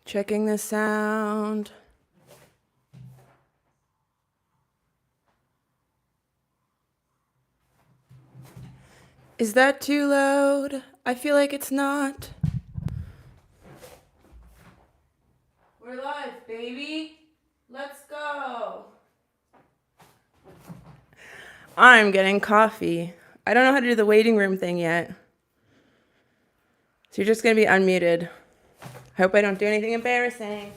Checking the sound. Is that too loud? I feel like it's not. We're live, baby. Let's go. I'm getting coffee. I don't know how to do the waiting room thing yet. So you're just going to be unmuted. Hope I don't do anything embarrassing.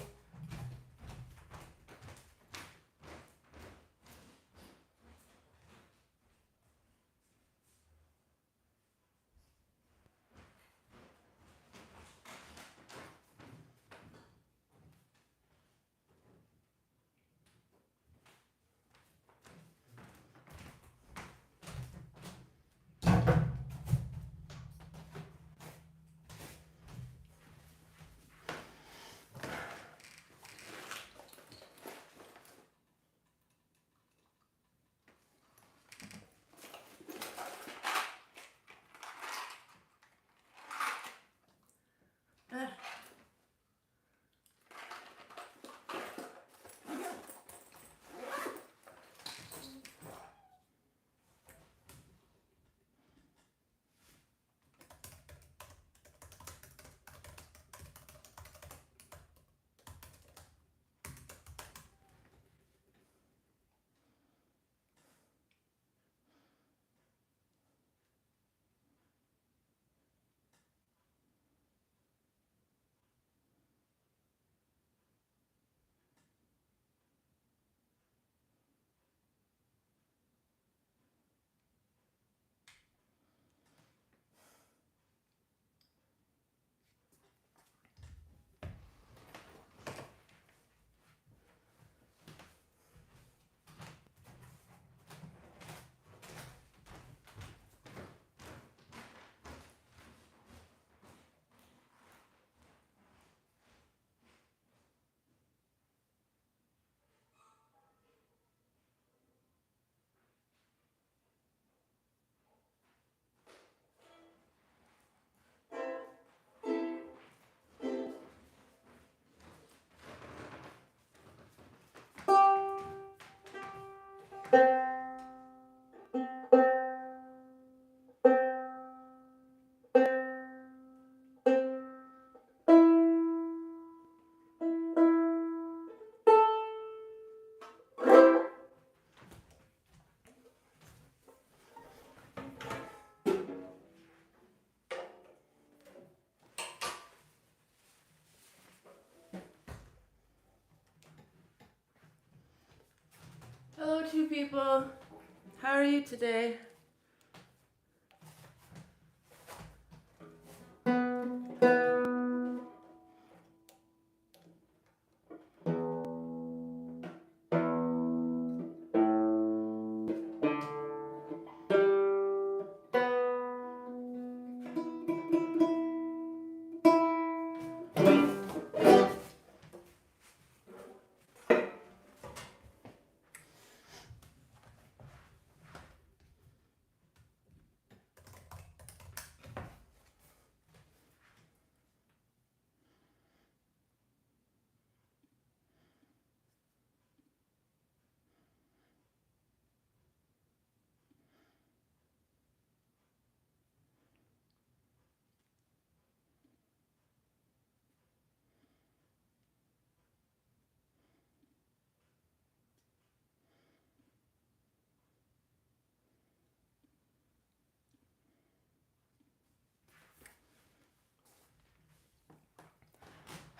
Hello, two people. How are you today?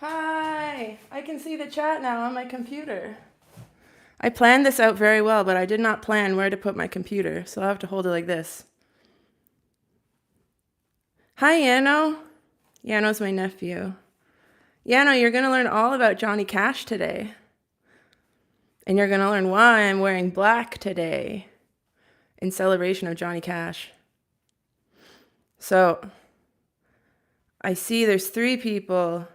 Hi! I can see the chat now on my computer. I planned this out very well, but I did not plan where to put my computer, so I'll have to hold it like this. Hi, Yano. Yano's my nephew. Yano, you're going to learn all about Johnny Cash today. And you're going to learn why I'm wearing black today in celebration of Johnny Cash. So, I see there's 3 people.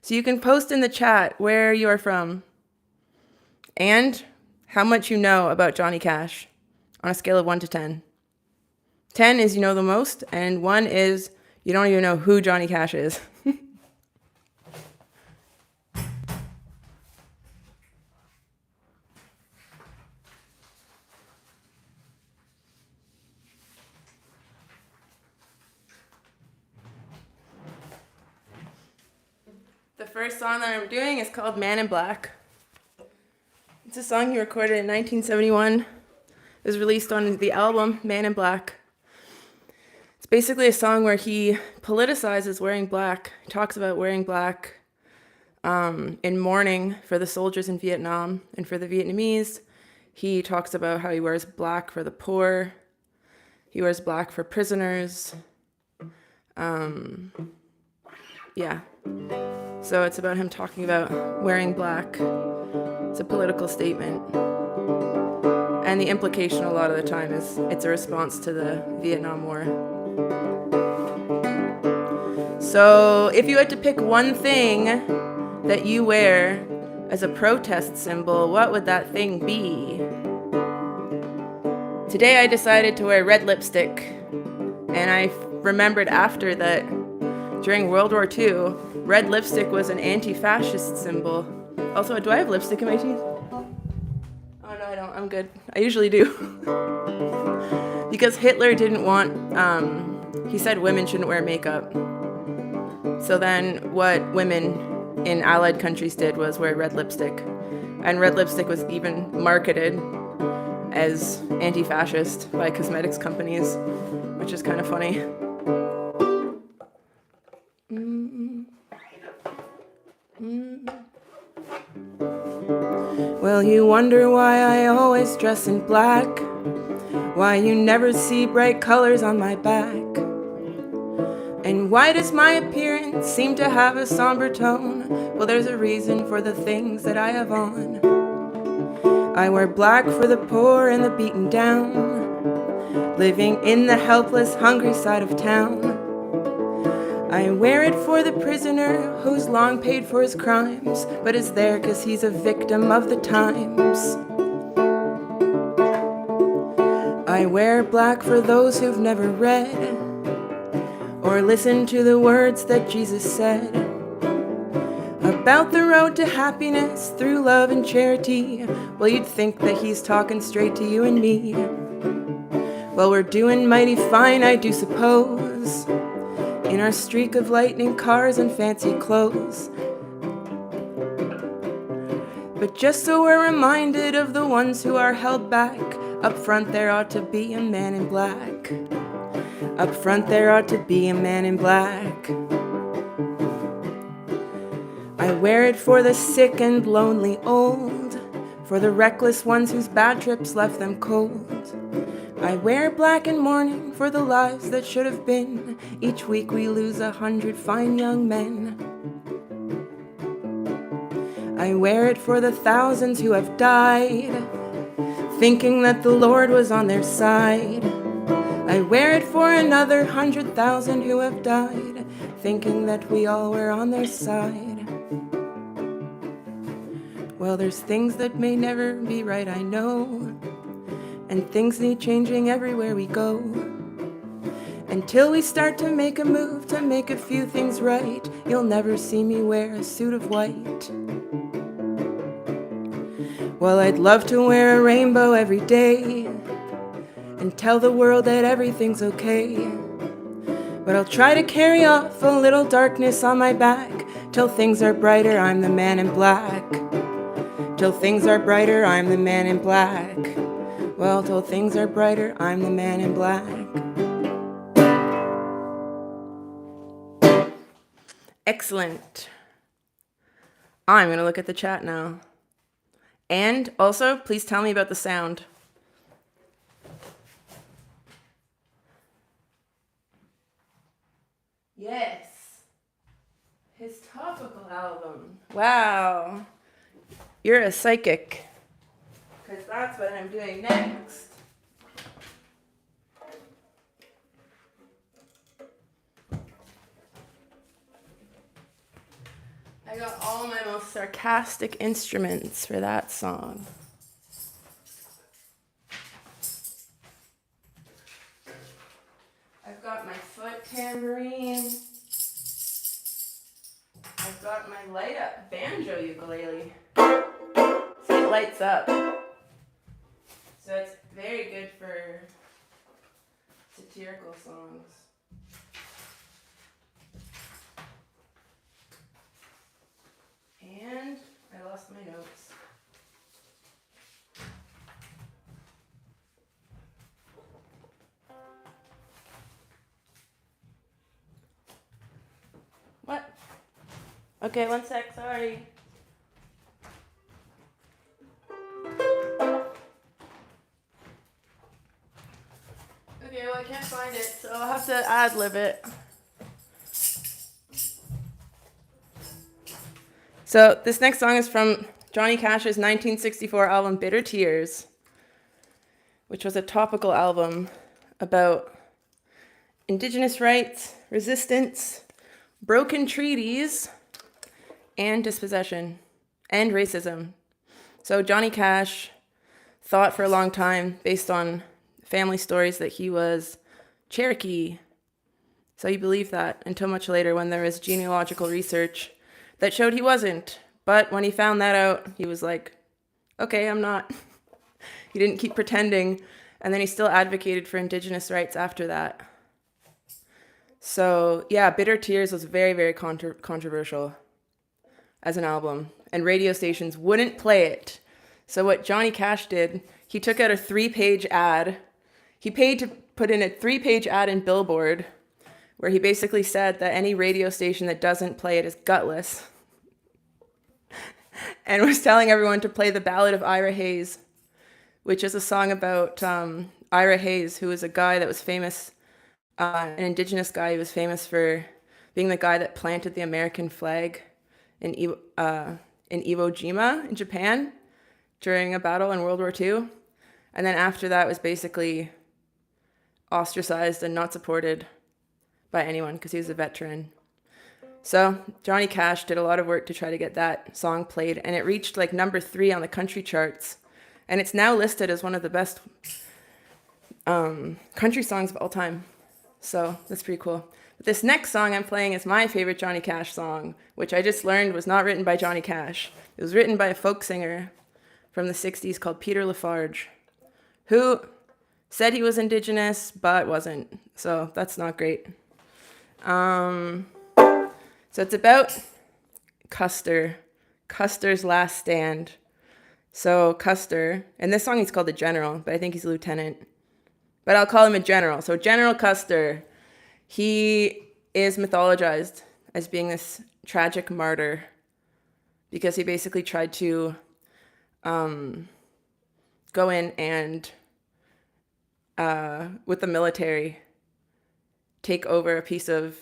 So you can post in the chat where you're from and how much you know about Johnny Cash on a scale of 1 to 10. 10 is you know the most, and 1 is you don't even know who Johnny Cash is. The first song that I'm doing is called Man in Black. It's a song he recorded in 1971. It was released on the album Man in Black. It's basically a song where he politicizes wearing black. He talks about wearing black in mourning for the soldiers in Vietnam and for the Vietnamese. He talks about how he wears black for the poor. He wears black for prisoners. Yeah. So it's about him talking about wearing black. It's a political statement. And the implication a lot of the time is it's a response to the Vietnam War. So if you had to pick one thing that you wear as a protest symbol, what would that thing be? Today I decided to wear red lipstick. And I remembered after that during World War II, red lipstick was an anti-fascist symbol. Also, do I have lipstick in my teeth? Oh no, I don't. I'm good. I usually do. Because Hitler didn't want, he said women shouldn't wear makeup. So then what women in Allied countries did was wear red lipstick. And red lipstick was even marketed as anti-fascist by cosmetics companies, which is kind of funny. Well, you wonder why I always dress in black, why you never see bright colors on my back, and why does my appearance seem to have a somber tone? Well, there's a reason for the things that I have on. I wear black for the poor and the beaten down, living in the helpless, hungry side of town. I wear it for the prisoner who's long paid for his crimes, but is there 'cause he's a victim of the times. I wear black for those who've never read or listened to the words that Jesus said about the road to happiness through love and charity. Well, you'd think that he's talking straight to you and me. Well, we're doing mighty fine, I do suppose, in our streak of lightning cars and fancy clothes. But just so we're reminded of the ones who are held back, up front there ought to be a man in black. Up front there ought to be a man in black. I wear it for the sick and lonely old, for the reckless ones whose bad trips left them cold. I wear black in mourning for the lives that should have been. Each week we lose 100 fine young men. I wear it for the thousands who have died, thinking that the Lord was on their side. I wear it for another 100,000 who have died, thinking that we all were on their side. Well, there's things that may never be right, I know, and things need changing everywhere we go. Until we start to make a move to make a few things right, you'll never see me wear a suit of white. Well, I'd love to wear a rainbow every day and tell the world that everything's okay. But I'll try to carry off a little darkness on my back. Till things are brighter, I'm the man in black. Till things are brighter, I'm the man in black. Well, till things are brighter, I'm the man in black. Excellent. I'm going to look at the chat now. And also, please tell me about the sound. Yes. His topical album. Wow. You're a psychic. Because that's what I'm doing next. I got all my most sarcastic instruments for that song. I've got my foot tambourine. I've got my light up banjo ukulele. So it lights up. So it's very good for satirical songs. Okay, one sec, sorry. Okay, well I can't find it, so I'll have to ad-lib it. So this next song is from Johnny Cash's 1964 album Bitter Tears, which was a topical album about Indigenous rights, resistance, broken treaties, and dispossession, and racism. So Johnny Cash thought for a long time, based on family stories, that he was Cherokee. So he believed that until much later when there was genealogical research that showed he wasn't. But when he found that out, he was like, okay, I'm not. He didn't keep pretending. And then he still advocated for Indigenous rights after that. So yeah, Bitter Tears was very, very controversial as an album. And radio stations wouldn't play it. So what Johnny Cash did, he took out a 3-page ad. He paid to put in a 3-page ad in Billboard where he basically said that any radio station that doesn't play it is gutless. And was telling everyone to play the Ballad of Ira Hayes, which is a song about Ira Hayes, who was a guy that was famous, an Indigenous guy. He was famous for being the guy that planted the American flag in Iwo Jima in Japan during a battle in World War II. And then after that was basically ostracized and not supported by anyone because he was a veteran. So Johnny Cash did a lot of work to try to get that song played, and it reached like number 3 on the country charts. And it's now listed as one of the best country songs of all time. So that's pretty cool. But this next song I'm playing is my favorite Johnny Cash song, which I just learned was not written by Johnny Cash. It was written by a folk singer from the 60s called Peter Lafarge, who said he was Indigenous but wasn't. So that's not great. So it's about Custer's last stand. So Custer, and this song he's called the General, but I think he's a lieutenant. But I'll call him a general. So General Custer, he is mythologized as being this tragic martyr because he basically tried to go in and, with the military, take over a piece of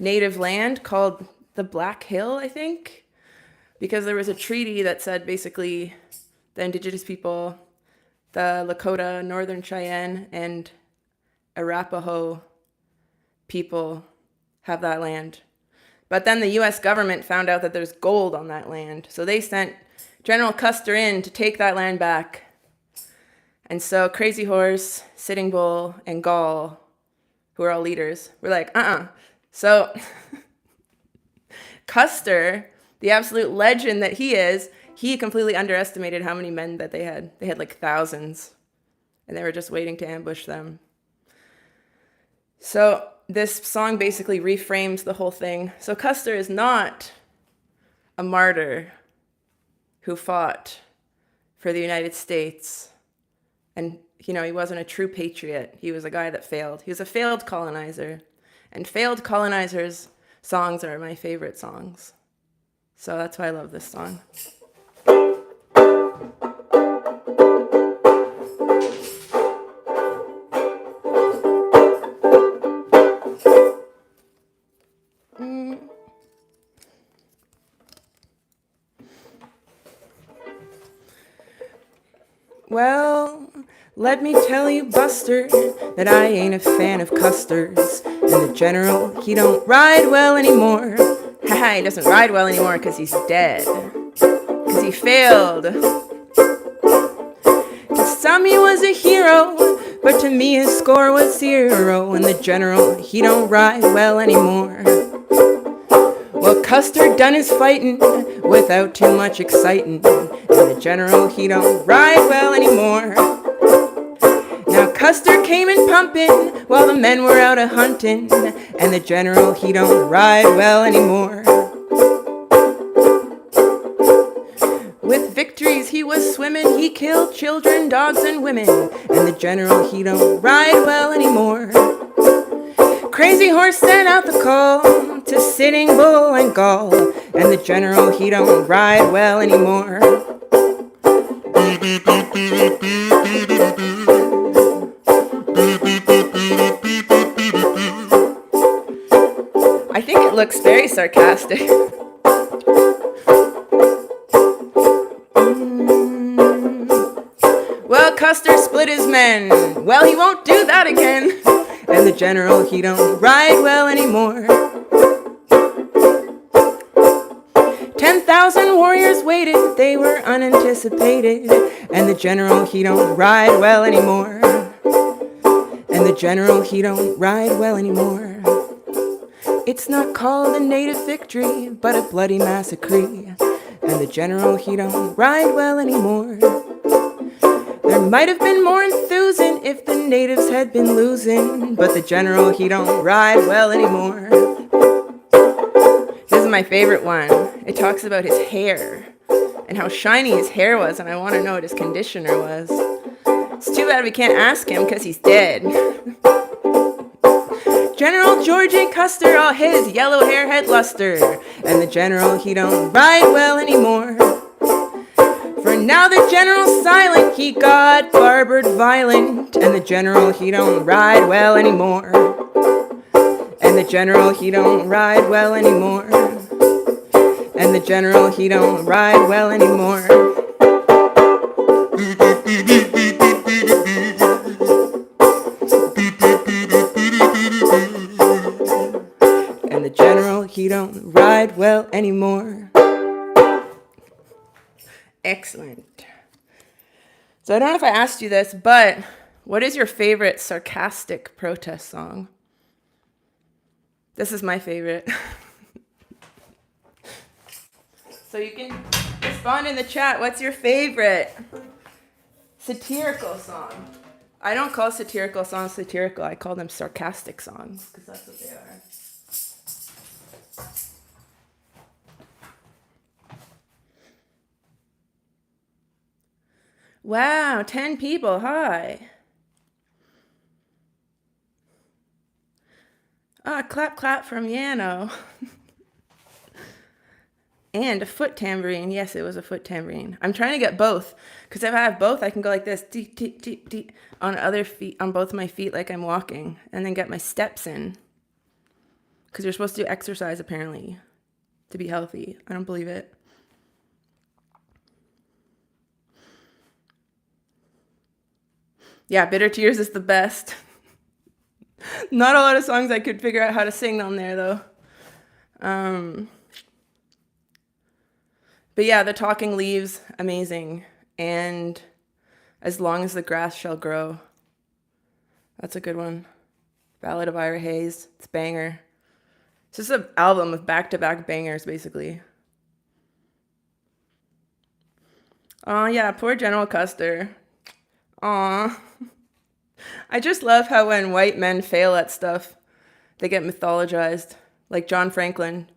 native land called the Black Hill, I think, because there was a treaty that said basically the Indigenous people, the Lakota, Northern Cheyenne, and Arapaho people have that land. But then the U.S. government found out that there's gold on that land, so they sent General Custer in to take that land back. And so Crazy Horse, Sitting Bull, and Gall, who are all leaders, were like, So Custer, the absolute legend that he is, he completely underestimated how many men that they had. They had like thousands, and they were just waiting to ambush them. So this song basically reframes the whole thing. So Custer is not a martyr who fought for the United States. And, he wasn't a true patriot. He was a guy that failed. He was a failed colonizer. And failed colonizers' songs are my favorite songs. So that's why I love this song. Well, let me tell you, Buster, that I ain't a fan of Custer's. And the General, he don't ride well anymore. Haha, he doesn't ride well anymore because he's dead. Because he failed. To some he was a hero, but to me his score was 0. And the General, he don't ride well anymore. Well, Custer done his fighting without too much exciting. And the General, he don't ride well anymore. Now Custer came in pumping while the men were out a-hunting. And the General, he don't ride well anymore. With victories he was swimming, he killed children, dogs, and women. And the General, he don't ride well anymore. Crazy Horse sent out the call to Sitting Bull and Gall. And the general, he don't ride well anymore. I think it looks very sarcastic. Well, Custer split his men. Well, he won't do that again. And the general, he don't ride well anymore. 10,000 warriors waited, they were unanticipated. And the general, he don't ride well anymore. And the general, he don't ride well anymore. It's not called a native victory, but a bloody massacre. And the general, he don't ride well anymore. There might have been more enthusing if the natives had been losing, but the general, he don't ride well anymore. This is my favorite one. It talks about his hair and how shiny his hair was, and I want to know what his conditioner was. It's too bad we can't ask him because he's dead. General George A. Custer, all his yellow hair had luster, and the general, he don't ride well anymore. For now the general's silent, he got barbered violent, and the general, he don't ride well anymore. And the general, he don't ride well anymore. And the general, he don't ride well anymore. And the general, he don't ride well anymore. Excellent. So I don't know if I asked you this, but what is your favorite sarcastic protest song? This is my favorite. So you can respond in the chat. What's your favorite satirical song? I don't call satirical songs satirical. I call them sarcastic songs because that's what they are. Wow, 10 people. Hi. Ah, clap, clap from Yano. And a foot tambourine. Yes, it was a foot tambourine. I'm trying to get both, because if I have both, I can go like this, dee, dee, dee, dee, on other feet, on both my feet, like I'm walking, and then get my steps in. Because you're supposed to do exercise, apparently, to be healthy. I don't believe it. Yeah, Bitter Tears is the best. Not a lot of songs I could figure out how to sing on there, though. But yeah, The Talking Leaves, amazing. And As Long as the Grass Shall Grow. That's a good one. Ballad of Ira Hayes. It's a banger. It's just an album of back-to-back bangers, basically. Oh, yeah, poor General Custer. Aw. I just love how when white men fail at stuff, they get mythologized. Like John Franklin,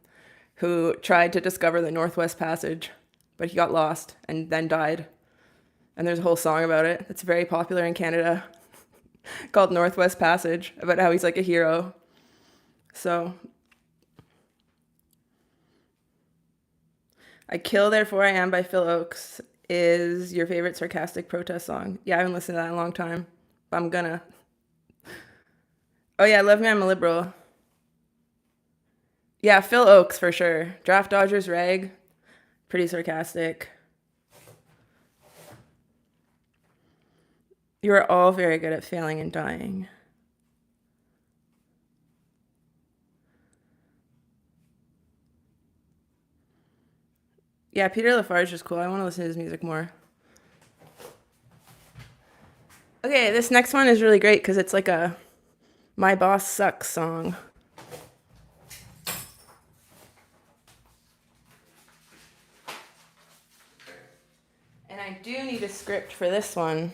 who tried to discover the Northwest Passage, but he got lost and then died. And there's a whole song about it that's very popular in Canada called Northwest Passage, about how he's like a hero. So, I Kill, Therefore I Am by Phil Oakes is your favorite sarcastic protest song. Yeah, I haven't listened to that in a long time, but I'm gonna. Oh yeah, Love Me, I'm a Liberal. Yeah, Phil Oakes for sure. Draft Dodgers Rag, pretty sarcastic. You are all very good at failing and dying. Yeah, Peter Lafarge is cool. I want to listen to his music more. Okay, this next one is really great because it's like a My Boss Sucks song. And I do need a script for this one.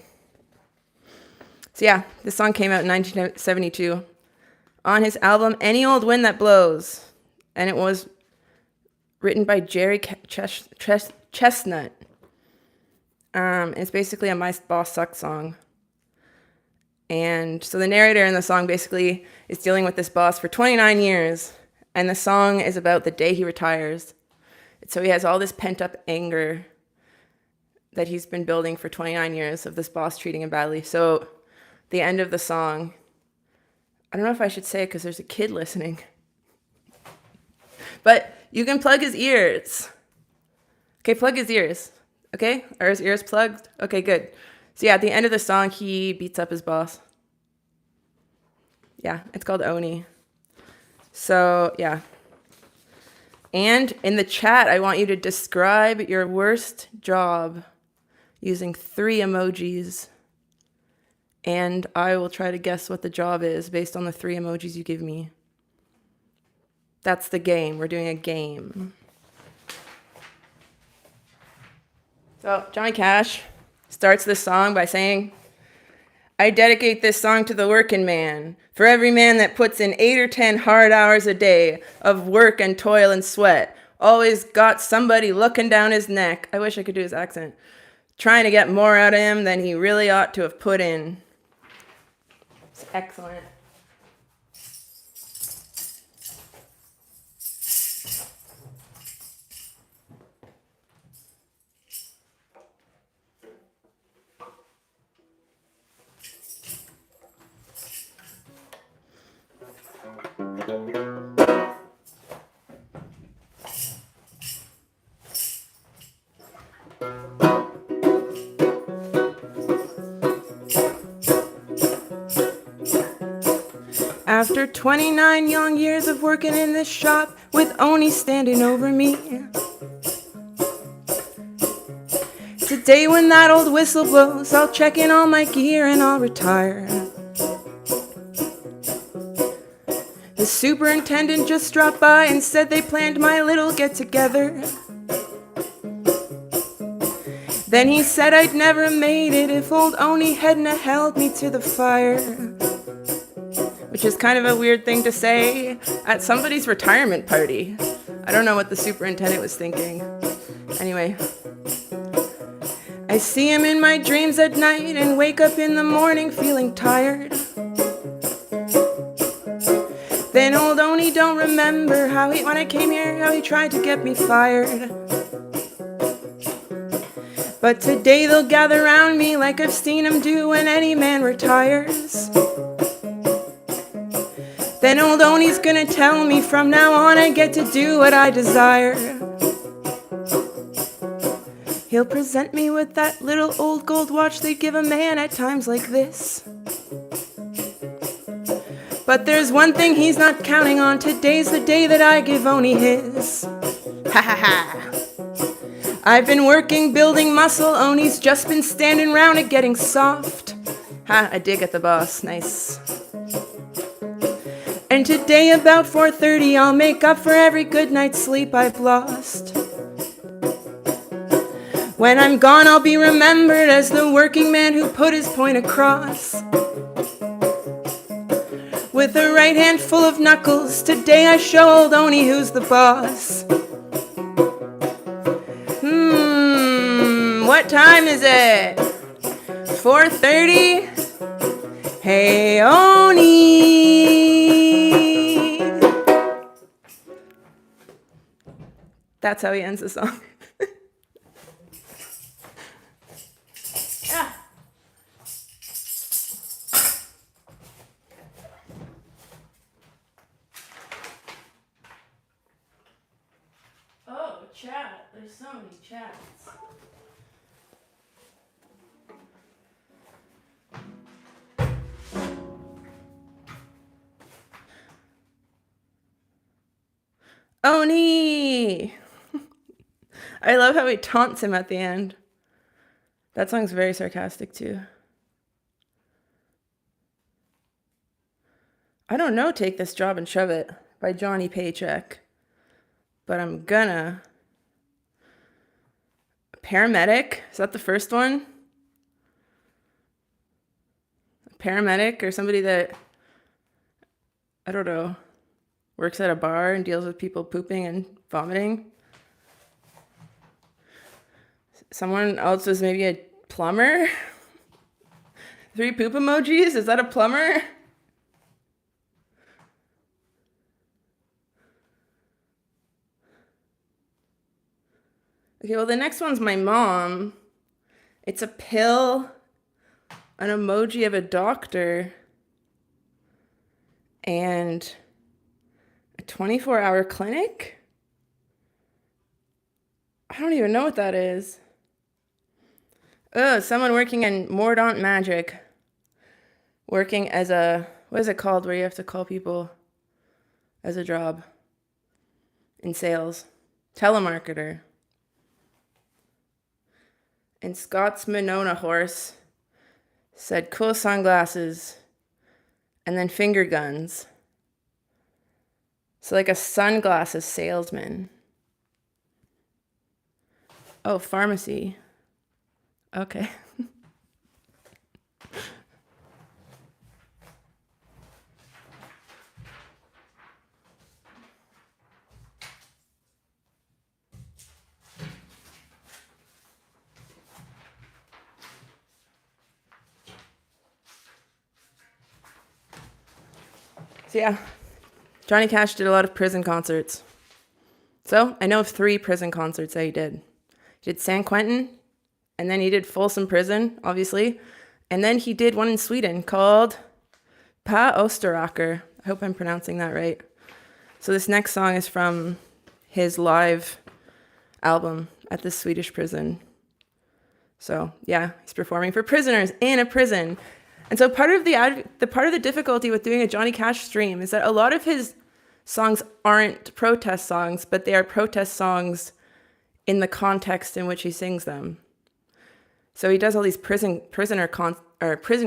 So yeah, this song came out in 1972 on his album Any Old Wind That Blows. And it was written by Jerry Chestnut. It's basically a My Boss Sucks song. And so the narrator in the song basically is dealing with this boss for 29 years. And the song is about the day he retires. So he has all this pent up anger that he's been building for 29 years of this boss treating him badly. So the end of the song, I don't know if I should say it because there's a kid listening, but you can plug his ears. Okay, plug his ears. Okay, are his ears plugged? Okay, good. So yeah, at the end of the song, he beats up his boss. Yeah, it's called Oni. So yeah. And in the chat, I want you to describe your worst job using 3 emojis. And I will try to guess what the job is based on the 3 emojis you give me. That's the game. We're doing a game. So Johnny Cash starts this song by saying, I dedicate this song to the working man, for every man that puts in 8 or 10 hard hours a day of work and toil and sweat, always got somebody looking down his neck. I wish I could do his accent. Trying to get more out of him than he really ought to have put in. It's excellent. After 29 young years of working in this shop with Oni standing over me, today when that old whistle blows, I'll check in all my gear and I'll retire. The superintendent just dropped by and said they planned my little get-together. Then he said I'd never made it if old Oni hadn't held me to the fire. Which is kind of a weird thing to say at somebody's retirement party. I don't know what the superintendent was thinking. Anyway, I see him in my dreams at night and wake up in the morning feeling tired. Then old Oni don't remember how he, when I came here, how he tried to get me fired. But today they'll gather round me like I've seen him do when any man retires. Then old Oni's gonna tell me from now on I get to do what I desire. He'll present me with that little old gold watch they give a man at times like this. But there's one thing he's not counting on. Today's the day that I give Oni his. Ha ha ha. I've been working, building muscle. Oni's just been standing round it getting soft. Ha, I dig at the boss. Nice. And today about 4:30 I'll make up for every good night's sleep I've lost. When I'm gone I'll be remembered as the working man who put his point across. With a right hand full of knuckles, today I show old Oni who's the boss. What time is it? 4:30? Hey Oni! That's how he ends the song. Yeah. Oh, chat. There's so many chats. Oni! I love how he taunts him at the end. That song's very sarcastic too. I don't know Take This Job and Shove It by Johnny Paycheck, but I'm gonna. Paramedic? Is that the first one? Paramedic or somebody that, I don't know, works at a bar and deals with people pooping and vomiting. Someone else was maybe a plumber. 3 poop emojis? Is that a plumber? Okay, well, the next one's my mom. It's a pill, an emoji of a doctor, and a 24-hour clinic? I don't even know what that is. Oh, someone working in Mordaunt Magic. Working as a, what is it called where you have to call people as a job? In sales. Telemarketer. And Scott's Monona horse said cool sunglasses and then finger guns. So like a sunglasses salesman. Oh, pharmacy. Okay. So yeah, Johnny Cash did a lot of prison concerts. So I know of 3 prison concerts that he did. He did San Quentin, and then he did Folsom Prison, obviously. And then he did one in Sweden called Pa Österåker. I hope I'm pronouncing that right. So this next song is from his live album at the Swedish prison. So yeah, he's performing for prisoners in a prison. And so part of the difficulty with doing a Johnny Cash stream is that a lot of his songs aren't protest songs, but they are protest songs in the context in which he sings them. So he does all these prison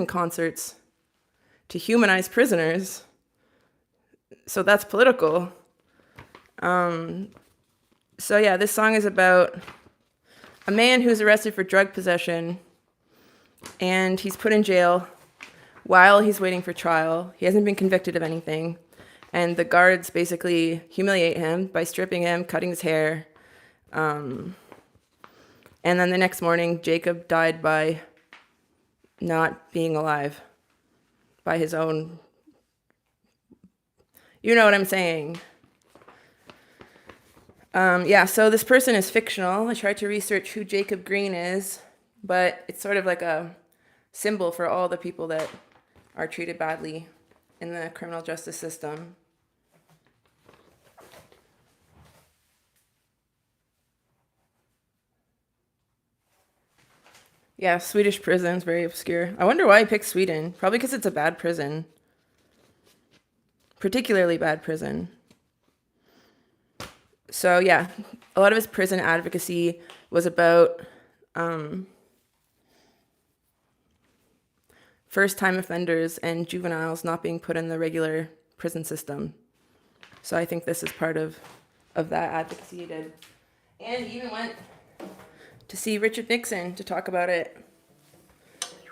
concerts to humanize prisoners. So that's political. So yeah, this song is about a man who's arrested for drug possession, and he's put in jail while he's waiting for trial. He hasn't been convicted of anything, and the guards basically humiliate him by stripping him, cutting his hair. And then the next morning, Jacob died by not being alive, by his own, you know what I'm saying. Yeah, so this person is fictional. I tried to research who Jacob Green is, but it's sort of like a symbol for all the people that are treated badly in the criminal justice system. Yeah, Swedish prison's very obscure. I wonder why I picked Sweden. Probably because it's a bad prison. Particularly bad prison. So yeah, a lot of his prison advocacy was about first-time offenders and juveniles not being put in the regular prison system. So I think this is part of that advocacy he did. And he even went to see Richard Nixon to talk about it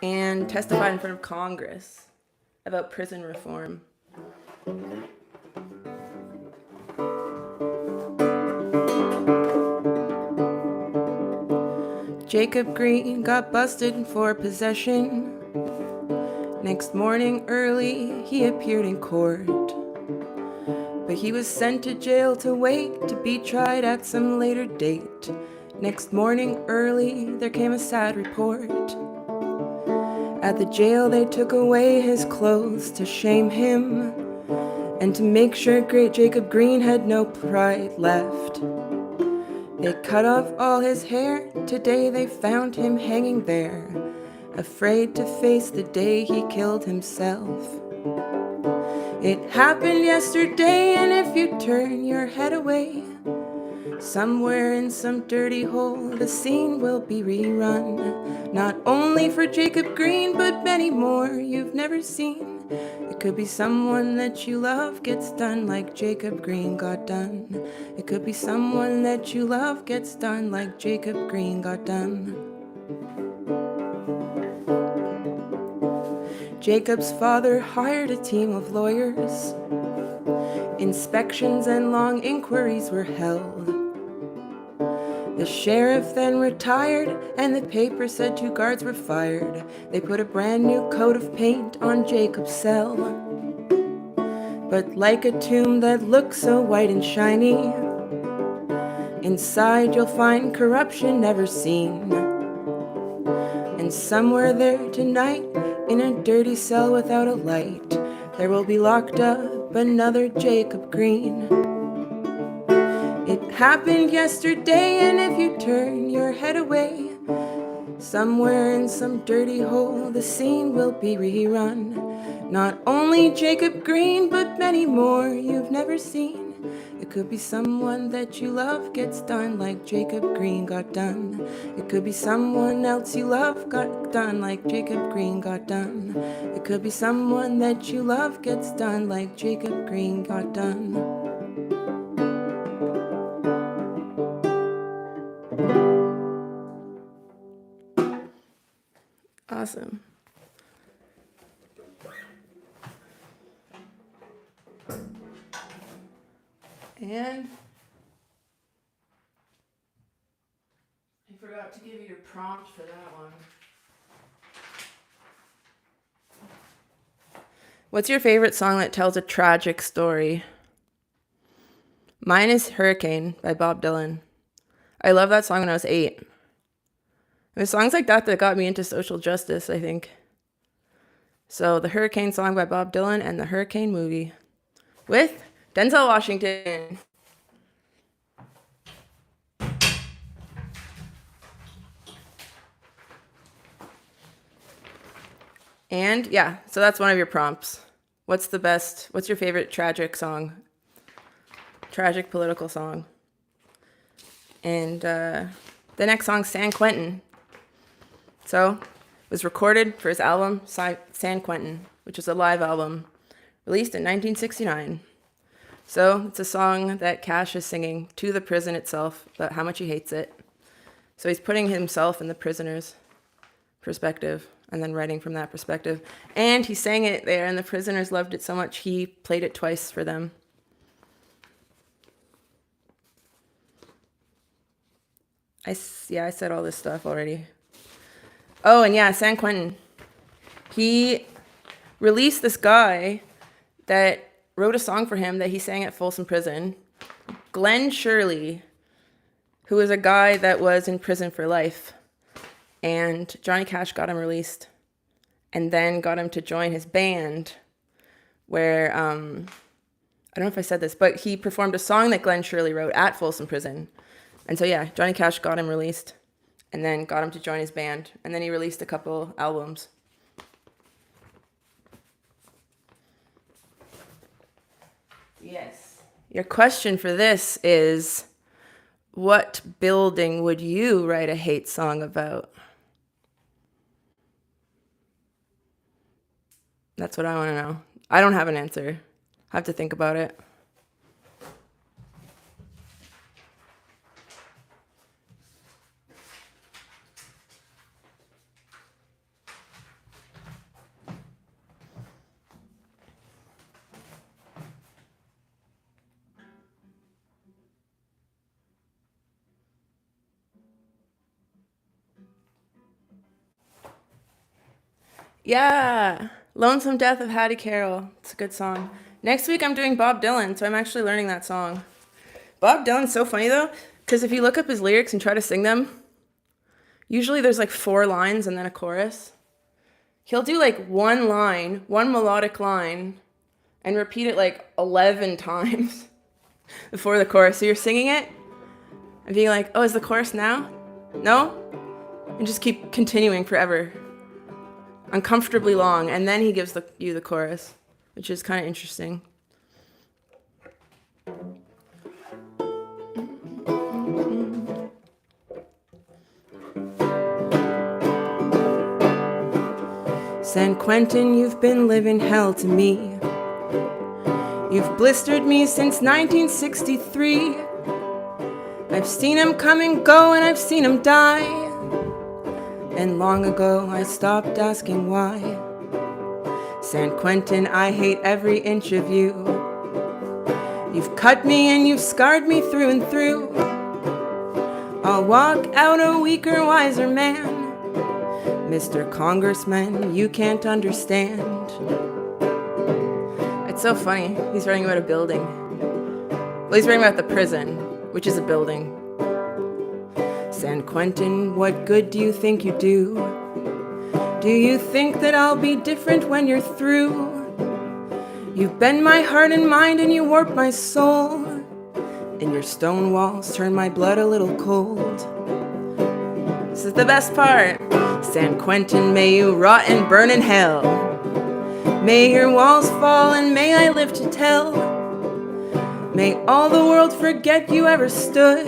and testified in front of Congress about prison reform. Jacob Green got busted for possession. Next morning early, he appeared in court. But he was sent to jail to wait to be tried at some later date. Next morning early, there came a sad report. At the jail, they took away his clothes to shame him and to make sure great Jacob Green had no pride left. They cut off all his hair. Today they found him hanging there, afraid to face the day he killed himself. It happened yesterday, and if you turn your head away, somewhere in some dirty hole, the scene will be rerun. Not only for Jacob Green, but many more you've never seen. It could be someone that you love gets done like Jacob Green got done. It could be someone that you love gets done like Jacob Green got done. Jacob's father hired a team of lawyers. Inspections and long inquiries were held. The sheriff then retired, and the paper said 2 guards were fired. They put a brand new coat of paint on Jacob's cell. But like a tomb that looked so white and shiny, Inside you'll find corruption never seen. And somewhere there tonight, in a dirty cell without a light, there will be locked up another Jacob Green. It happened yesterday, and if you turn your head away, somewhere in some dirty hole, the scene will be rerun. Not only Jacob Green, but many more you've never seen. It could be someone that you love gets done like Jacob Green got done. It could be someone else you love got done like Jacob Green got done. It could be someone that you love gets done like Jacob Green got done. Awesome. And I forgot to give you your prompt for that one. What's your favorite song that tells a tragic story? Mine is Hurricane by Bob Dylan. I loved that song when I was 8. It was songs like that that got me into social justice, I think. So the Hurricane song by Bob Dylan and the Hurricane movie with Denzel Washington. And yeah, so that's one of your prompts. What's your favorite tragic song? Tragic political song. And the next song, San Quentin. So it was recorded for his album, San Quentin, which is a live album released in 1969. So it's a song that Cash is singing to the prison itself about how much he hates it. So he's putting himself in the prisoner's perspective and then writing from that perspective. And he sang it there, and the prisoners loved it so much he played it twice for them. I said all this stuff already. Oh, and yeah, San Quentin. He released this guy that wrote a song for him that he sang at Folsom Prison. Glenn Shirley, who was a guy that was in prison for life. And Johnny Cash got him released and then got him to join his band where, I don't know if I said this, but he performed a song that Glenn Shirley wrote at Folsom Prison. And so, yeah, Johnny Cash got him released and then got him to join his band. And then he released a couple albums. Yes. Your question for this is, what building would you write a hate song about? That's what I want to know. I don't have an answer. I have to think about it. Yeah, Lonesome Death of Hattie Carroll. It's a good song. Next week I'm doing Bob Dylan, so I'm actually learning that song. Bob Dylan's so funny though, because if you look up his lyrics and try to sing them, usually there's like 4 lines and then a chorus. He'll do like one line, one melodic line, and repeat it like 11 times before the chorus. So you're singing it and being like, oh, is the chorus now? No? And just keep continuing forever. Uncomfortably long, and then he gives you the chorus, which is kind of interesting. San Quentin, you've been living hell to me. You've blistered me since 1963. I've seen him come and go, and I've seen him die. And long ago I stopped asking why. San Quentin, I hate every inch of you. You've cut me and you've scarred me through and through. I'll walk out a weaker, wiser man. Mr. Congressman, you can't understand. It's so funny. He's writing about a building. Well, he's writing about the prison, which is a building. San Quentin, what good do you think you do? Do you think that I'll be different when you're through? You bend my heart and mind and you warp my soul, and your stone walls turn my blood a little cold. This is the best part. San Quentin, may you rot and burn in hell. May your walls fall and may I live to tell. May all the world forget you ever stood,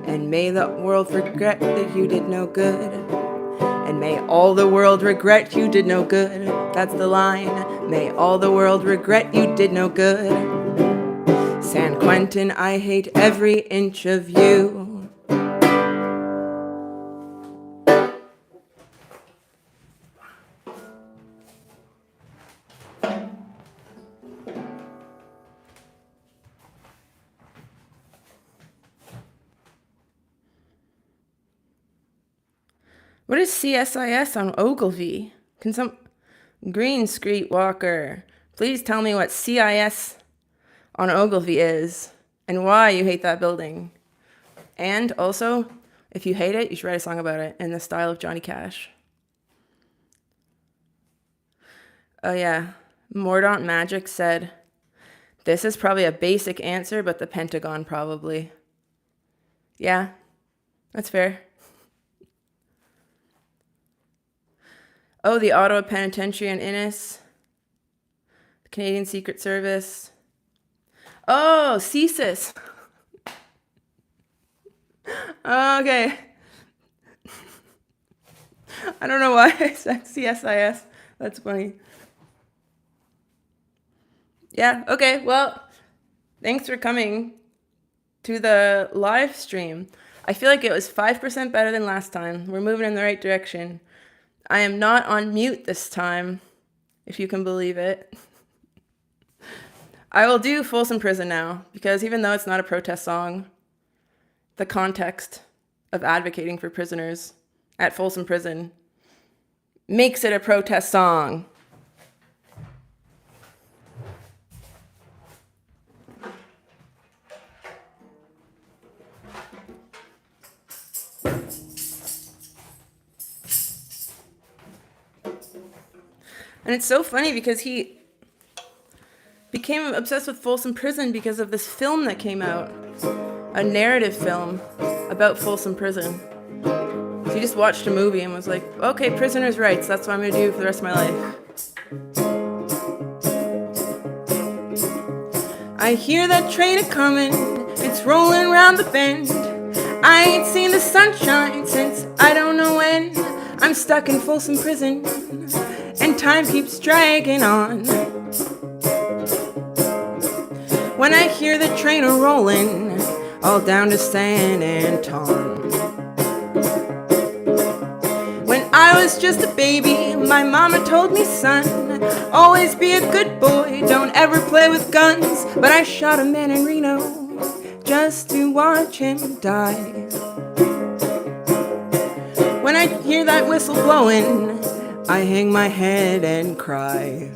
and may the world regret that you did no good. And may all the world regret you did no good. That's the line. May all the world regret you did no good. San Quentin, I hate every inch of you. What is CSIS on Ogilvy? Can some Green Street Walker please tell me what CIS on Ogilvy is and why you hate that building? And also, if you hate it, you should write a song about it in the style of Johnny Cash. Oh yeah, Mordaunt Magic said, this is probably a basic answer, but the Pentagon probably. Yeah, that's fair. Oh, the Ottawa Penitentiary in Innis. The Canadian Secret Service. Oh, CSIS. Okay. I don't know why I said CSIS. That's funny. Yeah, okay, well, thanks for coming to the live stream. I feel like it was 5% better than last time. We're moving in the right direction. I am not on mute this time, if you can believe it. I will do Folsom Prison now, because even though it's not a protest song, the context of advocating for prisoners at Folsom Prison makes it a protest song. And it's so funny because he became obsessed with Folsom Prison because of this film that came out, a narrative film about Folsom Prison. So he just watched a movie and was like, okay, prisoners' rights, that's what I'm going to do for the rest of my life. I hear that train a-comin', it's rolling round the bend. I ain't seen the sunshine since I don't know when. I'm stuck in Folsom Prison, and time keeps dragging on. When I hear the train a-rollin', all down to San Anton. When I was just a baby, my mama told me, son, always be a good boy, don't ever play with guns. But I shot a man in Reno just to watch him die. When I hear that whistle blowing, I hang my head and cry.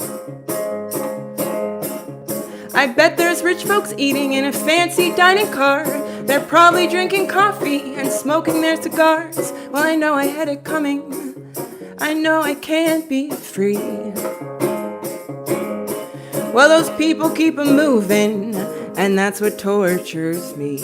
I bet there's rich folks eating in a fancy dining car. They're probably drinking coffee and smoking their cigars. Well, I know I had it coming. I know I can't be free. Well, those people keep a moving, and that's what tortures me.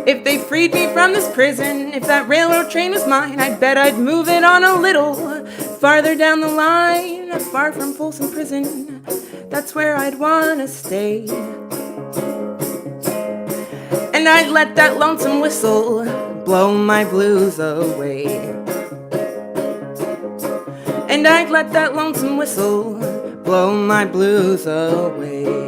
If they freed me from this prison, if that railroad train was mine, I bet I'd move it on a little farther down the line, far from Folsom Prison. That's where I'd wanna stay. And I'd let that lonesome whistle blow my blues away. And I'd let that lonesome whistle blow my blues away.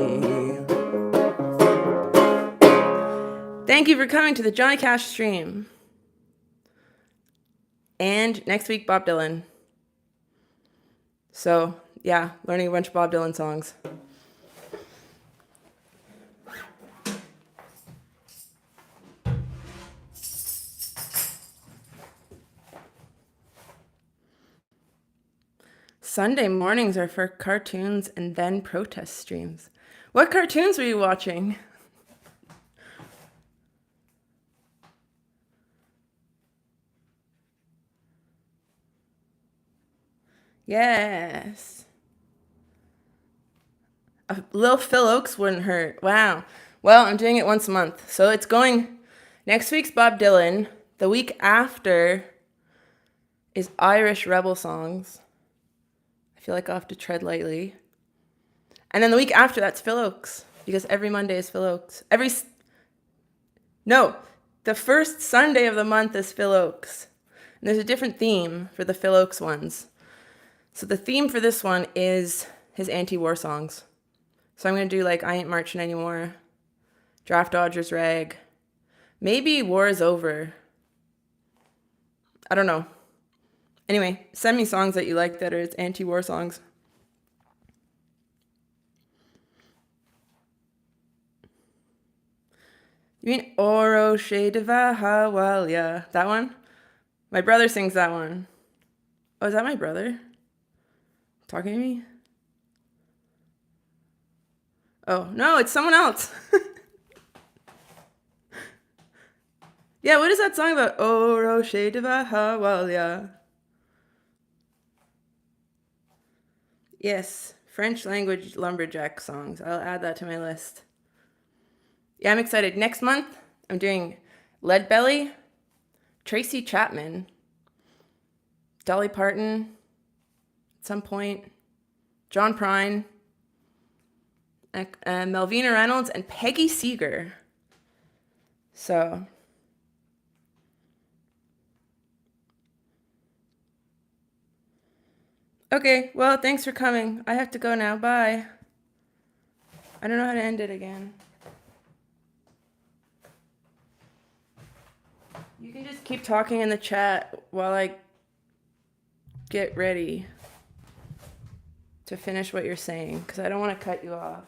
Thank you for coming to the Johnny Cash stream. And next week, Bob Dylan. So, yeah, learning a bunch of Bob Dylan songs. Sunday mornings are for cartoons and then protest streams. What cartoons were you watching? Yes. A little Phil Oakes wouldn't hurt. Wow. Well, I'm doing it once a month. So it's going. Next week's Bob Dylan. The week after is Irish Rebel songs. I feel like I'll have to tread lightly. And then the week after that's Phil Oakes. Because every Monday is Phil Oakes. No. The first Sunday of the month is Phil Oakes. And there's a different theme for the Phil Oakes ones. So the theme for this one is his anti-war songs. So I'm going to do like I Ain't Marching Anymore, Draft Dodgers Rag, maybe War is Over. I don't know. Anyway, send me songs that you like that are anti-war songs. You mean Oro She Devahawalia? That one? My brother sings that one. Oh, is that my brother talking to me? Oh, no, it's someone else. Yeah, what is that song about? Oro She Devahawalia. Yes, French language lumberjack songs. I'll add that to my list. Yeah, I'm excited. Next month, I'm doing Leadbelly, Tracy Chapman, Dolly Parton, at some point, John Prine, and Melvina Reynolds, and Peggy Seeger. So, okay, well, thanks for coming. I have to go now. Bye. I don't know how to end it again. You can just keep talking in the chat while I get ready to finish what you're saying, because I don't want to cut you off.